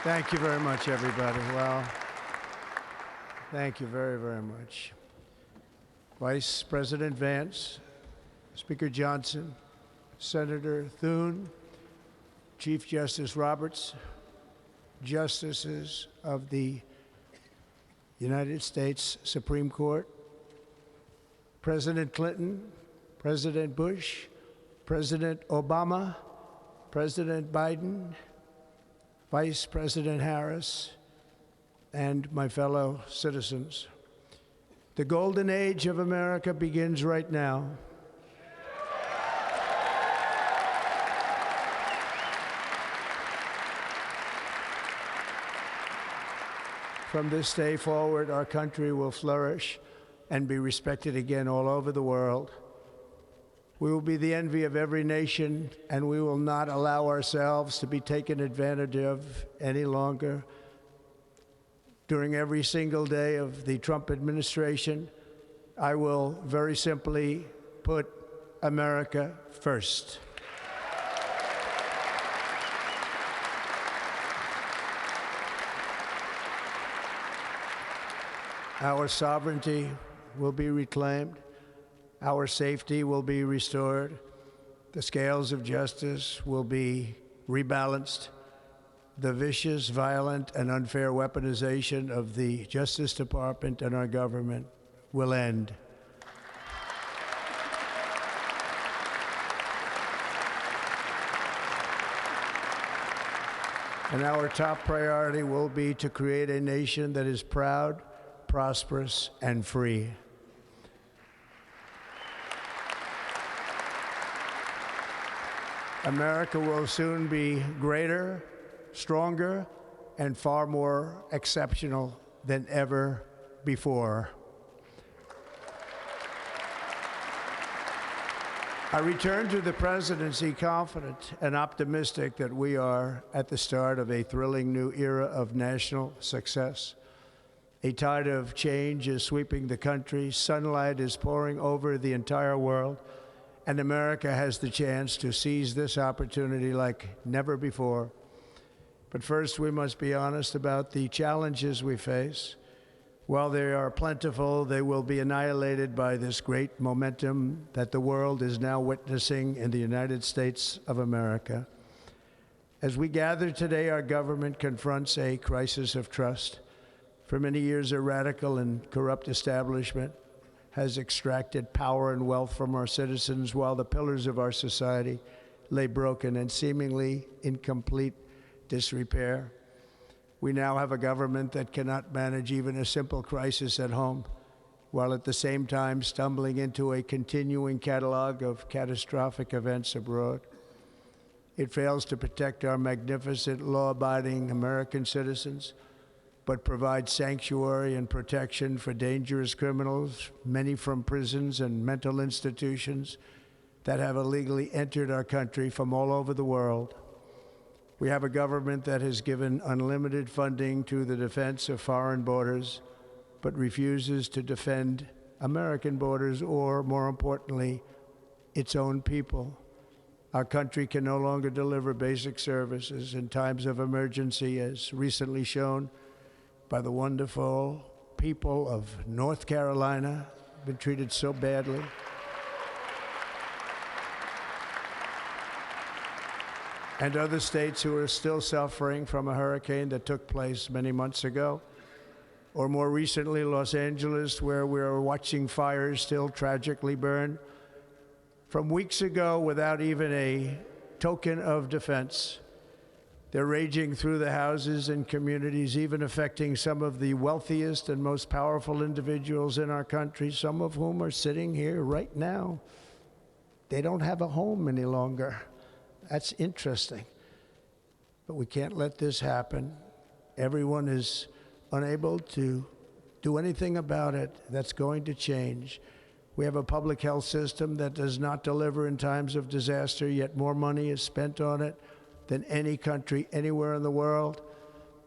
Thank you very much, everybody. Well, thank you very, very much. Vice President Vance, Speaker Johnson, Senator Thune, Chief Justice Roberts, Justices of the United States Supreme Court, President Clinton, President Bush, President Obama, President Biden, Vice President Harris, and my fellow citizens. The golden age of America begins right now. From this day forward, our country will flourish and be respected again all over the world. We will be the envy of every nation, and we will not allow ourselves to be taken advantage of any longer. During every single day of the Trump administration, I will very simply put America first. Our sovereignty will be reclaimed. Our safety will be restored. The scales of justice will be rebalanced. The vicious, violent, and unfair weaponization of the Justice Department and our government will end. And our top priority will be to create a nation that is proud, prosperous, and free. America will soon be greater, stronger, and far more exceptional than ever before. I return to the presidency confident and optimistic that we are at the start of a thrilling new era of national success. A tide of change is sweeping the country, sunlight is pouring over the entire world, and America has the chance to seize this opportunity like never before. But first, we must be honest about the challenges we face. While they are plentiful, they will be annihilated by this great momentum that the world is now witnessing in the United States of America. As we gather today, our government confronts a crisis of trust. For many years, a radical and corrupt establishment has extracted power and wealth from our citizens while the pillars of our society lay broken and seemingly in complete disrepair. We now have a government that cannot manage even a simple crisis at home, while at the same time stumbling into a continuing catalog of catastrophic events abroad. It fails to protect our magnificent, law-abiding American citizens, but provides sanctuary and protection for dangerous criminals, many from prisons and mental institutions that have illegally entered our country from all over the world. We have a government that has given unlimited funding to the defense of foreign borders, but refuses to defend American borders or, more importantly, its own people. Our country can no longer deliver basic services in times of emergency, as recently shown by the wonderful people of North Carolina, been treated so badly. And other states who are still suffering from a hurricane that took place many months ago. Or more recently, Los Angeles, where we're watching fires still tragically burn from weeks ago without even a token of defense. They're raging through the houses and communities, even affecting some of the wealthiest and most powerful individuals in our country, some of whom are sitting here right now. They don't have a home any longer. That's interesting. But we can't let this happen. Everyone is unable to do anything about it. That's going to change. We have a public health system that does not deliver in times of disaster, yet more money is spent on it than any country anywhere in the world.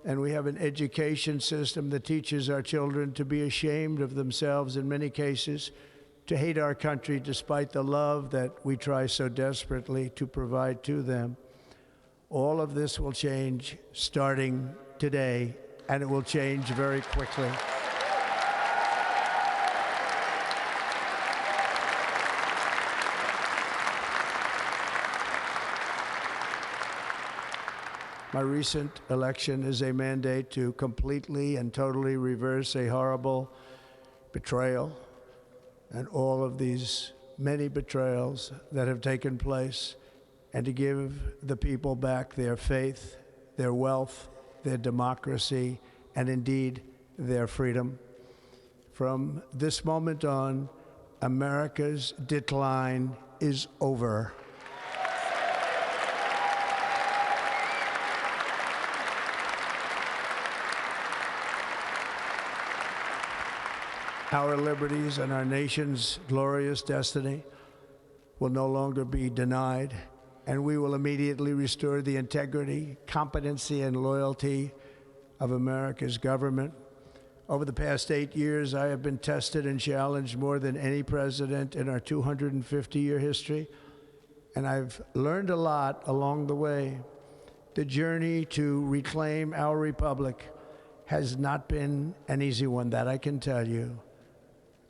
And we have an education system that teaches our children to be ashamed of themselves in many cases, to hate our country despite the love that we try so desperately to provide to them. All of this will change starting today, and it will change very quickly. My recent election is a mandate to completely and totally reverse a horrible betrayal and all of these many betrayals that have taken place, and to give the people back their faith, their wealth, their democracy, and indeed their freedom. From this moment on, America's decline is over. Our liberties and our nation's glorious destiny will no longer be denied, and we will immediately restore the integrity, competency, and loyalty of America's government. Over the past 8 years, I have been tested and challenged more than any president in our 250-year history, and I've learned a lot along the way. The journey to reclaim our republic has not been an easy one, that I can tell you.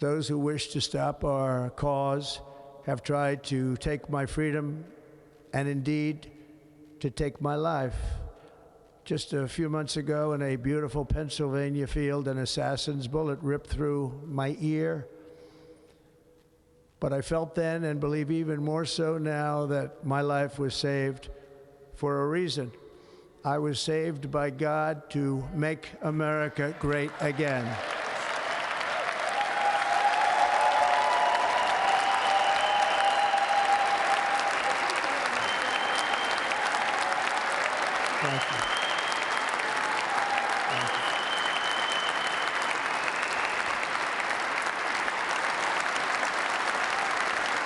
Those who wish to stop our cause have tried to take my freedom and indeed to take my life. Just a few months ago in a beautiful Pennsylvania field, an assassin's bullet ripped through my ear. But I felt then, and believe even more so now, that my life was saved for a reason. I was saved by God to make America great again. Thank you.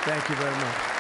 Thank you very much.